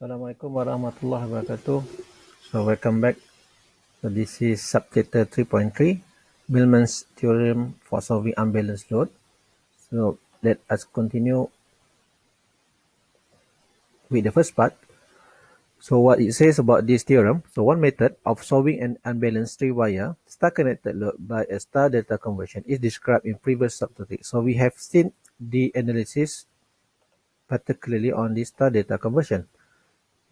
Assalamualaikum warahmatullahi wabarakatuh. So welcome back. So this is subchapter 3.3, Milman's theorem for solving unbalanced load. So let us continue with the first part. So what it says about this theorem. So one method of solving an unbalanced three-wire star-connected load by a star-delta conversion is described in previous subtopic. So we have seen the analysis particularly on the star-delta conversion.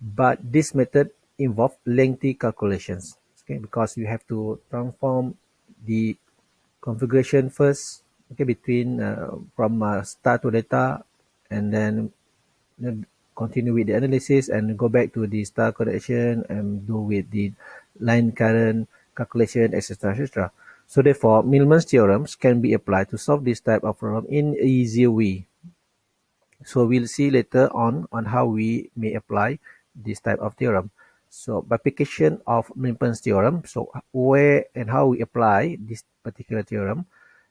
But this method involves lengthy calculations, okay, because you have to transform the configuration first, okay, between from star to delta, and then continue with the analysis and go back to the star connection and do with the line current calculation, etc., etc. So therefore, Milman's theorems can be applied to solve this type of problem in an easier way. So we'll see later on how we may apply this type of theorem. So by application of Milman's theorem, so where and how we apply this particular theorem,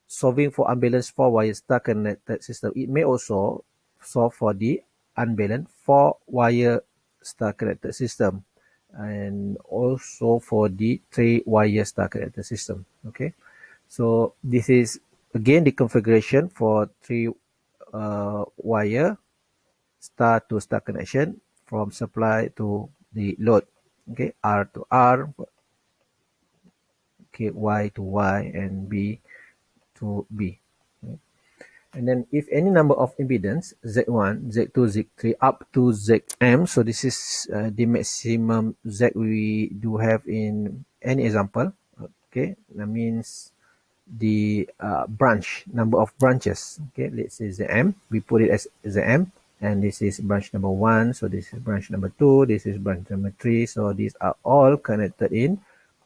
solving for unbalanced four-wire star-connected system, it may also solve for the unbalanced four-wire star-connected system, and also for the three-wire star-connected system. Okay, so this is again the configuration for three wire star to star connection from supply to the load. Okay, R to R, okay, Y to Y, and B to B. Okay. And then if any number of impedance Z1, Z2, Z3 up to Zm, so this is the maximum Z we do have in any example. Okay, that means the branch number of branches. Okay, let's say Zm, we put it as Zm, and this is branch number 1, so this is branch number 2, this is branch number 3, so these are all connected in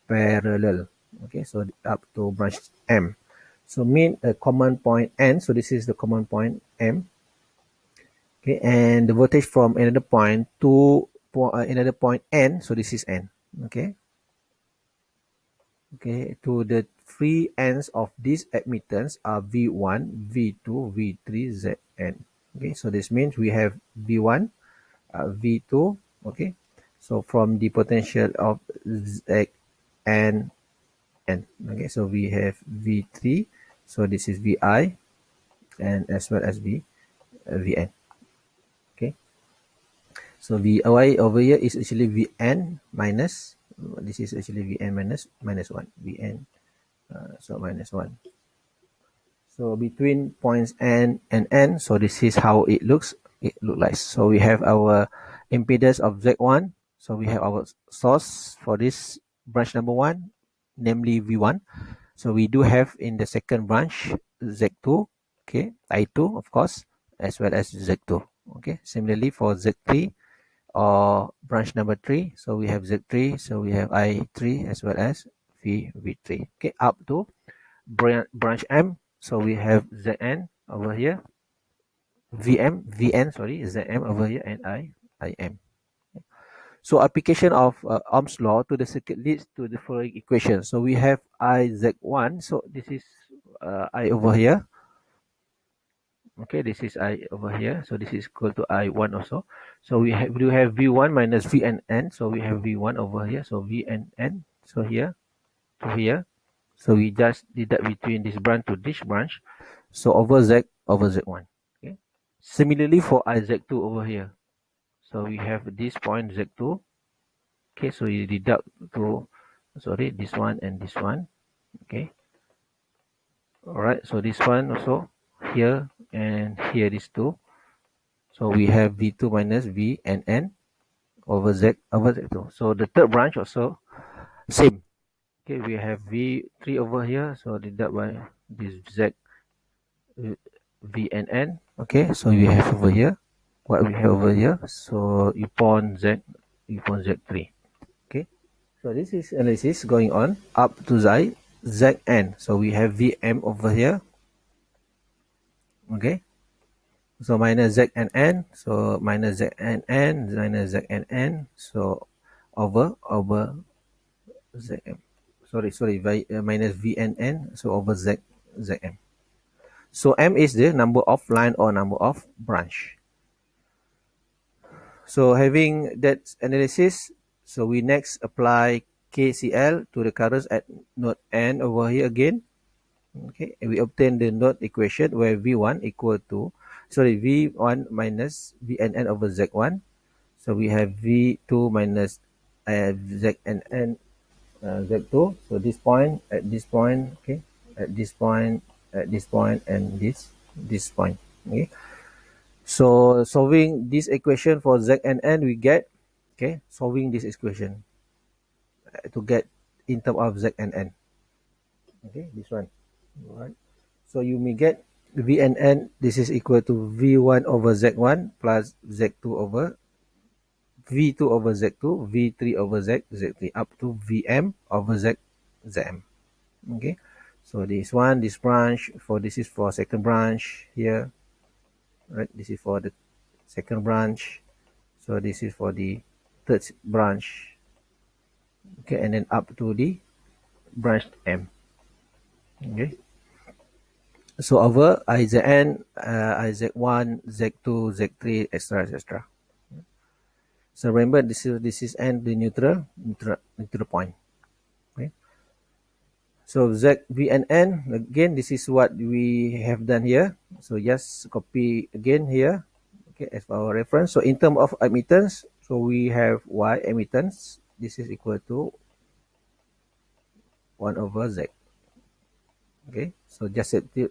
parallel. Okay, so up to branch M. So mean a common point N, so this is the common point M. Okay, and the voltage from another point to another point N, so this is N. Okay, okay, to the three ends of this admittance are V1, V2, V3, Zn. Okay, so this means we have V1, V2. Okay, so from the potential of Z and N. Okay, so we have V3, so this is Vi, and as well as Vn. Okay, so Vi over here is actually Vn minus, this is actually Vn minus 1, Vn, so minus 1. So between points N and N, so this is how it looks. It looks like. So we have our impedance of Z1. So we have our source for this branch number 1, namely V1. So we do have in the second branch Z2, okay, I2 of course, as well as Z2. Okay, similarly for Z3 or branch number 3, so we have Z3, so we have I3 as well as V3. Okay, up to branch M. So we have Zn over here, Vn, Zm over here, and Im. So application of Ohm's law to the circuit leads to the following equation. So we have I(Z1). So this is I over here. Okay, this is I over here. So this is equal to I1 also. So we do have V1 minus Vnn. So we have V1 over here. So Vnn. So here to here. So we just deduct between this branch to this branch. So over Z over Z1. Okay. Similarly for I(Z2) over here. So we have this point Z2. Okay, so you deduct to, this one and this one. Okay. Alright, so this one also here and here is 2. So we have V2 minus V and N over Z over Z2. So the third branch also same. Okay, we have V3 over here, so deduct by this Z V and N. Okay, so we have over here what we have over here. So upon Z3. Okay, so this is analysis going on up to Zn. So we have Vm over here. Okay, so minus Z and N, so minus Z and N, minus Z and N, so over Zm. Minus V and N, so over Zm. So M is the number of line or number of branch. So having that analysis, so we next apply KCL to the currents at node N over here again. Okay, and we obtain the node equation where V1 equal to, V1 minus VNN over Z1. So we have V2 minus ZNN Z2. So this point, at this point, okay, at this point, at this point, and this point. Okay. So solving this equation for Z and N, we get, okay, solving this equation to get in terms of Z and N. Okay, this one. All right. So you may get V and N, this is equal to V1 over Z1 plus Z2 over V2 over Z2, V3 over Z3 up to VM over Zm. Okay. So this one, this branch, for this is for second branch here. Right. This is for the second branch. So this is for the third branch. Okay, and then up to the branch M. Okay. So over IZN, IZ1, Z2, Z3, etc., etc. So remember, this is N, the neutral point. Okay. So Z, V, and N, again, this is what we have done here. So just copy again here, okay, as for our reference. So in terms of admittance, so we have Y admittance. This is equal to 1 over Z. Okay, so just set the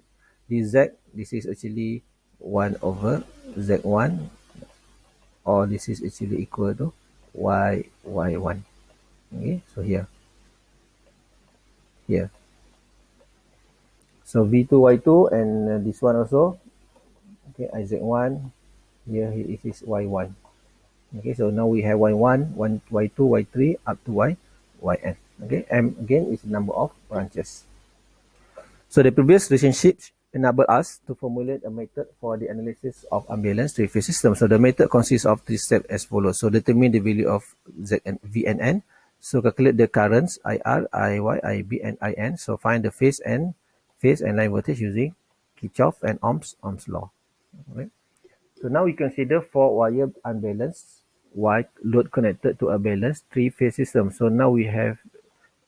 Z, this is actually 1 over Z1, or this is actually equal to Y1. Okay, so here. So V2, Y2, and this one also. Okay, IZ1, here it is Y1. Okay, so now we have Y1, Y2, Y3, up to Yn. Okay, M again is the number of branches. So the previous relationships enable us to formulate a method for the analysis of unbalanced three-phase system. So the method consists of three steps as follows. So determine the value of Z and V and N. So calculate the currents IR, IY, IB, and IN. So find the phase and line voltage using Kirchhoff and Ohm's law. Okay. So now we consider four-wire unbalanced wide load connected to a balanced three-phase system. So now we have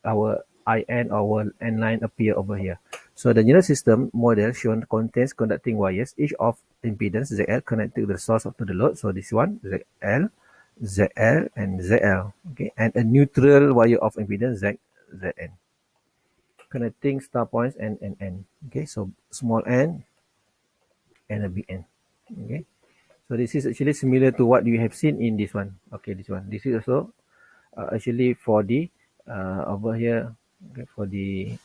our IN or N line appear over here. So the general system model shown contains conducting wires, each of impedance ZL connected to the source to the load. So this one, ZL, ZL, and ZL. Okay, and a neutral wire of impedance ZN. Connecting star points N and N. Okay, so small n and a big N. Okay, so this is actually similar to what you have seen in this one. Okay, this one. This is also actually for the over here. Okay, for the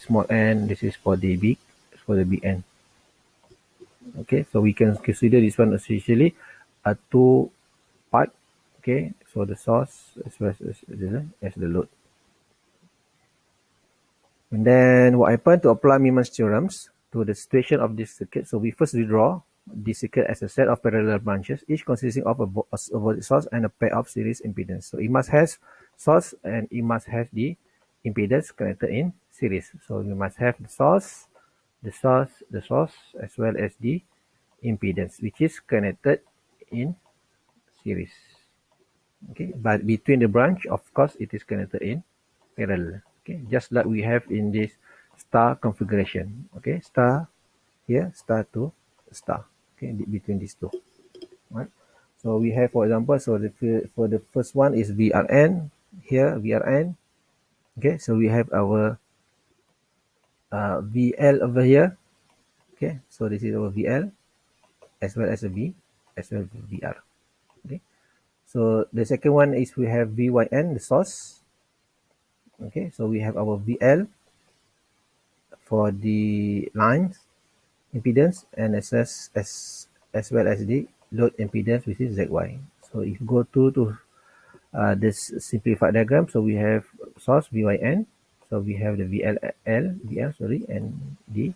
small n, this is for the big N. Okay, so we can consider this one essentially a two part. Okay, so the source as well as the load. And then what happened to apply Milman's theorems to the situation of this circuit? So we first redraw this circuit as a set of parallel branches, each consisting of a voltage source and a pair of series impedance. So it must have source and it must have the impedance connected in series. So we must have the source, as well as the impedance, which is connected in series. Okay, but between the branch, of course, it is connected in parallel. Okay, just like we have in this star configuration. Okay, star here, star to star. Okay, between these two. Right. So we have, for example, so for the first one is VRN here, VRN. Okay, so we have our VL over here. Okay, so this is our VL as well as a V as well as VR. Okay, so the second one is we have VYN, the source. Okay, so we have our VL for the lines impedance and as well as the load impedance, which is ZY. So if you go to this simplified diagram, so we have source VYN, so we have the VL, and the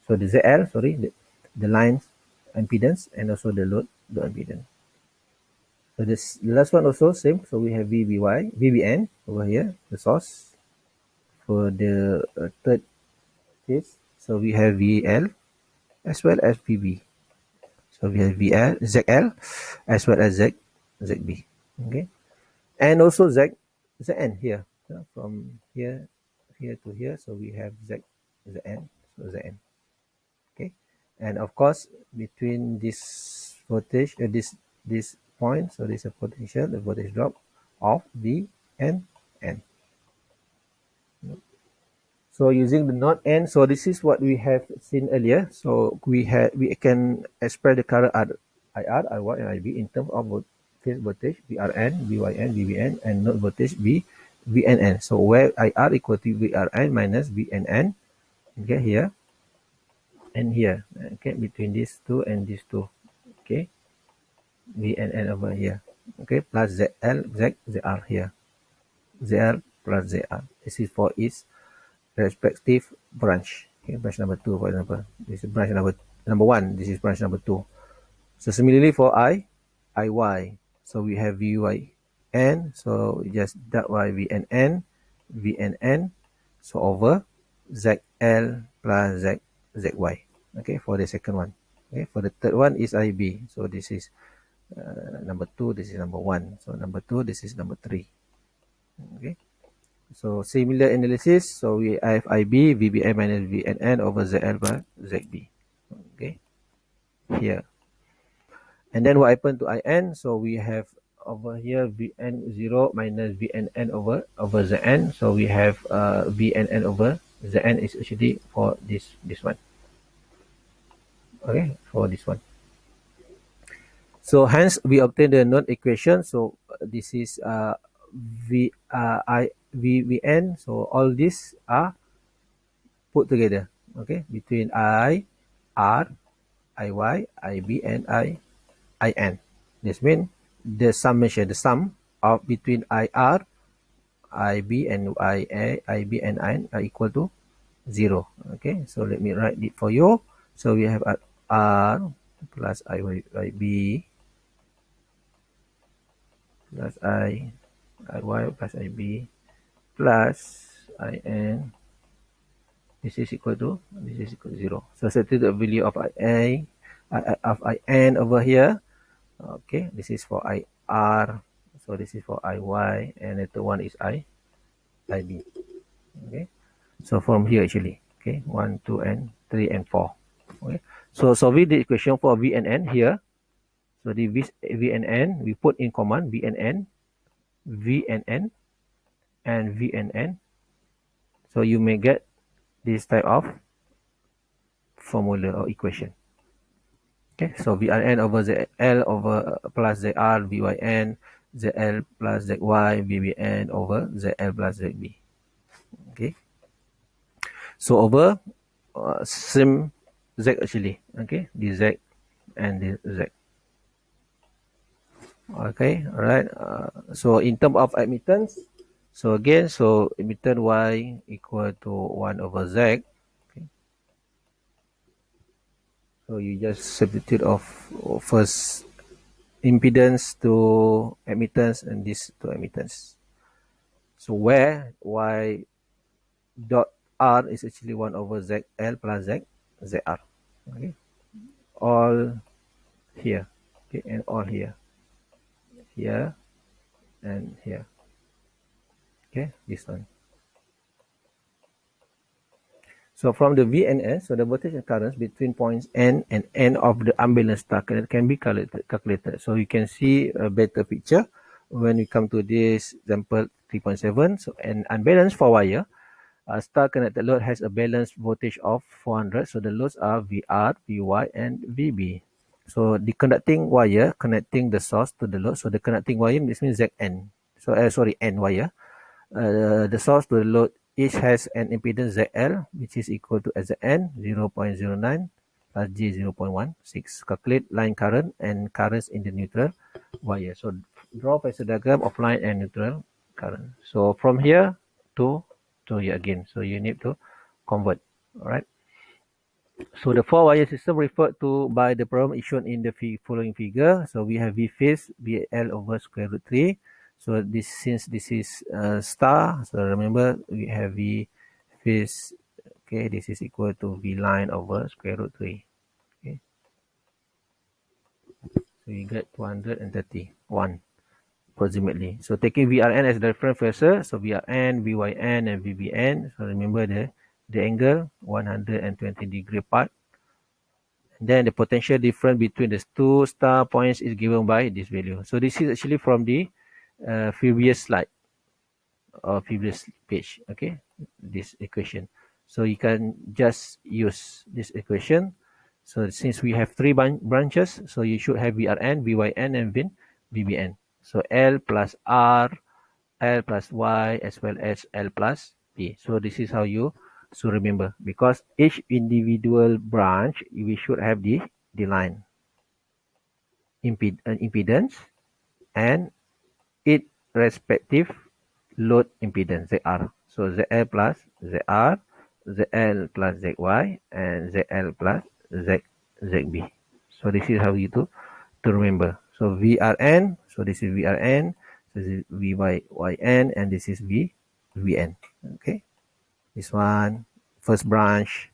ZL, the lines impedance and also the load impedance. So this the last one also same. So we have VBN over here, the source. For the third case, so we have VL as well as VB. So we have ZL as well as ZB. Okay, and also Zn here. From here to here, so we have Zn, so Zn. Okay, and of course between this voltage, this point, so this is a potential, the voltage drop of V and N. So using the node N, so this is what we have seen earlier. So we can express the current IR, IY, and IB in terms of phase voltage VRN, VYN, VBN, and node voltage VNN. So where IR equal to VRN minus VNN, okay, here and here, okay, between these two and these two, okay, VNN over here, okay, plus ZR here, ZR plus ZR. This is for each respective branch. Okay, branch number 2, for example. This is branch number 1. This is branch number 2. So similarly for IY. So we have VYN. So just dot Y VNN. So over ZL plus ZY. Okay, for the second one. Okay, for the third one is IB. So this is number 2. This is number 1. So number 2. This is number 3. Okay. So similar analysis, so we have IB, VBN minus VNN over ZL by ZB. Okay, here. And then what happened to IN? So we have over here VN0 minus VNN over Zn. So we have VNN over Zn is actually for this one. Okay, for this one. So hence we obtain the node equation. So this is VN. So all these are put together, okay, between I, R, IY, IB, and IN. This means the summation, the sum of between IR, IB, and IA, IB, and IN are equal to 0. Okay, so let me write it for you. So we have R plus IB plus IY plus IB plus IN. This is equal to 0. So substitute the value of IN over here. Okay, this is for IR. So this is for IY, and the third one is IB. Okay, so from here actually. Okay, 1, 2, and 3, and 4. Okay, so solving the equation for V and N here. So the V and N, we put in common V and N, V and N, and V and N. So you may get this type of formula or equation. Okay, so VRN over ZL over plus ZR, VYN, ZL plus ZY, VBN over ZL plus ZB. Okay, so over same Z actually. Okay, the Z and the Z. Okay, all right. So in terms of admittance, so again, so admittance Y equal to 1 over Z. Okay. So you just substitute of first impedance to admittance and this to admittance. So where Y dot R is actually 1 over ZL plus ZR. Okay, all here. Okay, and all here. Here and here. Okay, this one. So from the V and S, so the voltage and currents between points N and N of the unbalanced star can be calculated. So you can see a better picture when we come to this example 3.7. So an unbalanced 4-wire star connected load has a balanced voltage of 400. So the loads are VR, VY, and VB. So the conducting wire connecting the source to the load. So the connecting wire, this means Zn. So N wire. The source to the load each has an impedance ZL, which is equal to Zn 0.09 plus J 0.16. Calculate line current and currents in the neutral wire. So draw phasor diagram of line and neutral current. So from here to here again. So you need to convert. All right. So the 4-wire system referred to by the problem is shown in the following figure. So we have V phase BL over square root 3. So this, since this is star, so remember we have V phase. Okay, this is equal to V line over square root 3. Okay. So you get 231 approximately. So taking VRN as the reference phasor, so VRN, VYN, and VBN. So remember the angle 120 degree apart. And then the potential difference between the two star points is given by this value. So this is actually from the previous slide or previous page. Okay, this equation. So you can just use this equation. So since we have three branches, so you should have VRN, VYN, and VBN. So L plus R, L plus Y, as well as L plus P. So this is how you should remember, because each individual branch, we should have the line impedance and its respective load impedance ZR. So ZL plus ZR, ZL plus ZY, and ZL plus ZB. So this is how you to remember. So VRN, so this is VRN, so this is VYN, and this is VN. Okay, this one, first branch,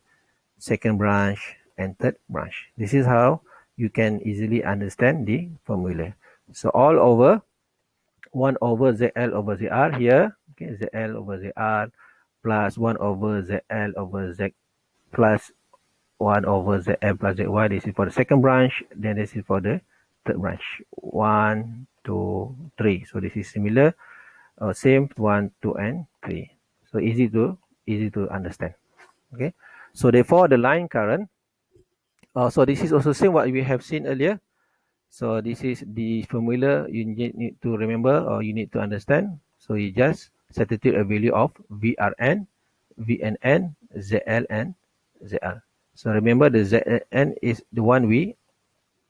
second branch, and third branch. This is how you can easily understand the formula. So all over 1 over ZL over ZR here, okay, ZL over ZR plus 1 over ZL over Z plus 1 over ZL plus ZY. This is for the second branch, then this is for the third branch. 1, 2, 3. So this is similar, same 1, 2, and 3. So easy to understand. Okay. So therefore the line current. So this is also same what we have seen earlier. So this is the formula you need to remember, or you need to understand. So you just substitute a value of VRN, VNN, ZL, and ZR. So remember the ZN is the one we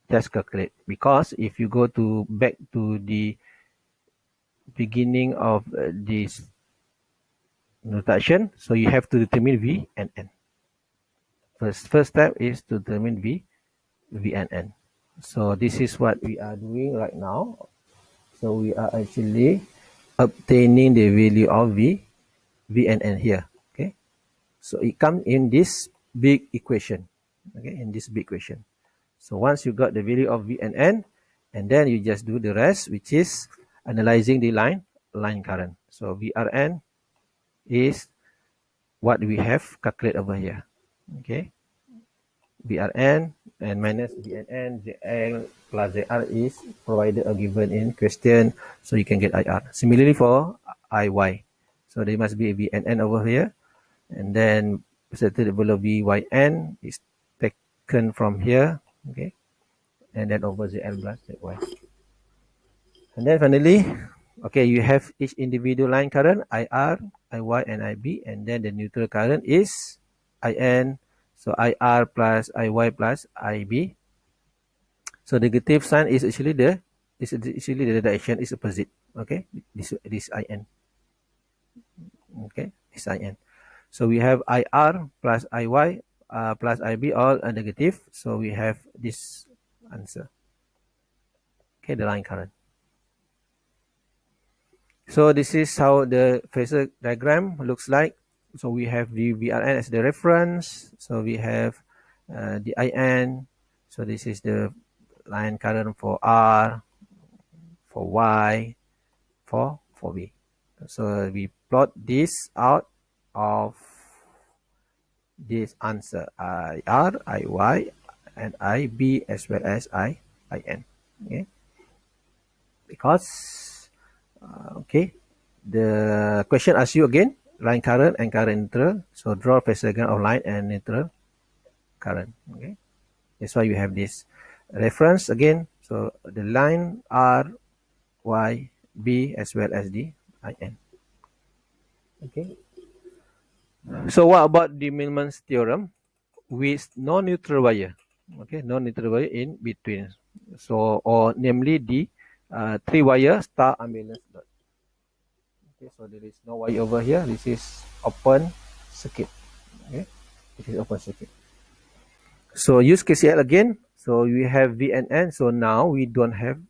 just calculate, because if you go to back to the beginning of this notation, so you have to determine V and N. First step is to determine V and N. So this is what we are doing right now. So we are actually obtaining the value of V and N here. Okay. So it comes in this big equation. Okay, in this big equation. So once you got the value of V and N, and then you just do the rest, which is analyzing the line current. So VRN is what we have calculated over here. Okay. VRN and minus VNN, ZL plus ZR is provided or given in question, so you can get IR. Similarly for IY, so there must be a VNN over here, and then the value of VYN is taken from here, okay, and then over ZL plus ZY. And then finally, okay, you have each individual line current, IR, IY, and IB, and then the neutral current is IN. So IR plus IY plus IB. So the negative sign is actually the direction is opposite. Okay, this IN. Okay, this IN. So we have IR plus IY plus IB all are negative. So we have this answer. Okay, the line current. So this is how the phasor diagram looks like. So we have the VRN as the reference. So we have the IN. So this is the line current for R, for Y, for B. So we plot this out of this answer, IR, IY, and IB, as well as IN. Okay, because okay, the question asks you again line current and current neutral. So draw phasor diagram of line and neutral current. Okay, that's why you have this reference again. So the line R, Y, B, as well as the IN. Okay. So what about the Milman's theorem with non-neutral wire? Okay, non-neutral wire in between. So, or namely the 3-wire star unbalanced load. Okay, so there is no wire over here. This is open circuit. Okay, this is open circuit. So use KCL again. So we have V and N. So now we don't have.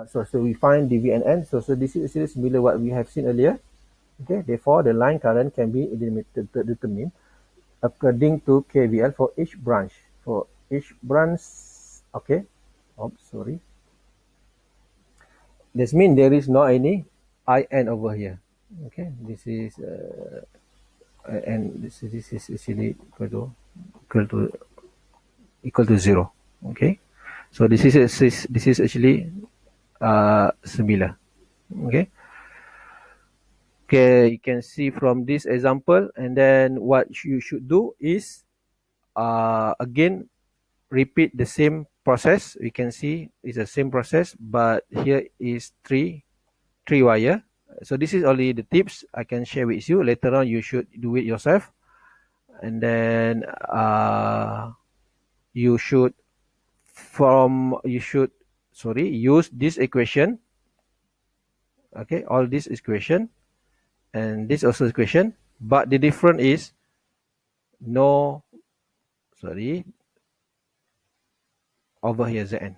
So we find the V and N. So this is similar what we have seen earlier. Okay, therefore the line current can be determined according to KVL for each branch. For each branch, okay. Oh, sorry. This means there is no any in over here. Okay, this is and this is actually equal to equal to 0. Okay, so this is actually similar. Okay. Okay, you can see from this example, and then what you should do is again repeat the same process. We can see it's the same process, but here is three wire. So this is only the tips I can share with you. Later on, you should do it yourself, and then you should use this equation. Okay, all this equation and this also equation, but the difference is no over here Zn.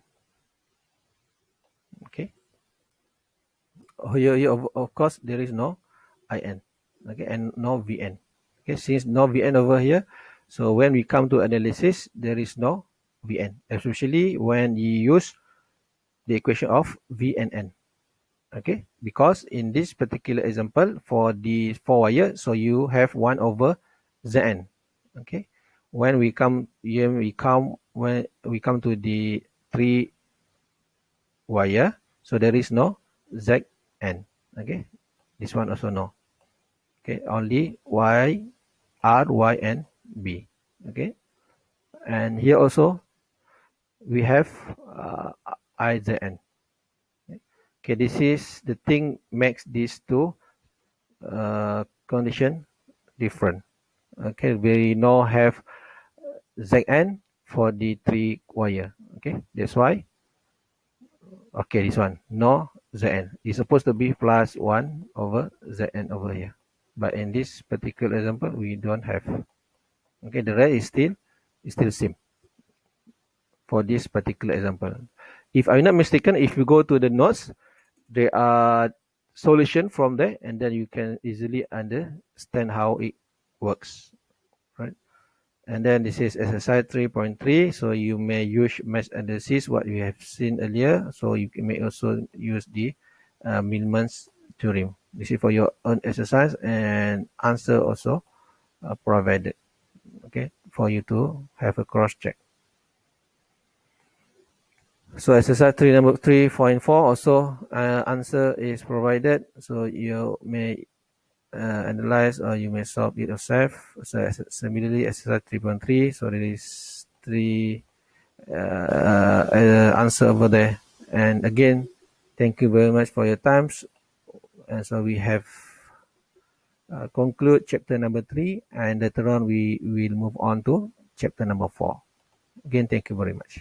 Okay, here of course there is no In. Okay, and no Vn. Okay, since no Vn over here, so when we come to analysis, there is no Vn, especially when you use the equation of V and N. Okay, because in this particular example for the 4 wire, so you have 1 over Zn. Okay, when we come to the 3 wire, so there is no Zn. Okay, this one also no. Okay, only Y, R, Y, and B. Okay, and here also we have IZN. Okay, this is the thing makes these two condition different. Okay, we now have Zn for the 3 wire. Okay, that's why. Okay, this one no Zn. It's supposed to be plus 1 over Zn over here, but in this particular example we don't have. Okay, the rest is still same for this particular example. If I'm not mistaken, if you go to the notes, there are solution from there, and then you can easily understand how it works, right? And then this is exercise 3.3, so you may use mesh analysis what you have seen earlier, so you may also use the Milman's theorem. This is for your own exercise, and answer also provided, okay, for you to have a cross check. So exercise 3 number 3.4 also answer is provided, so you may analyze or you may solve it yourself. So similarly exercise 3.3, so there is 3 answer over there. And again, thank you very much for your times. And so we have conclude chapter number 3, and later on we will move on to chapter number 4. Again, thank you very much.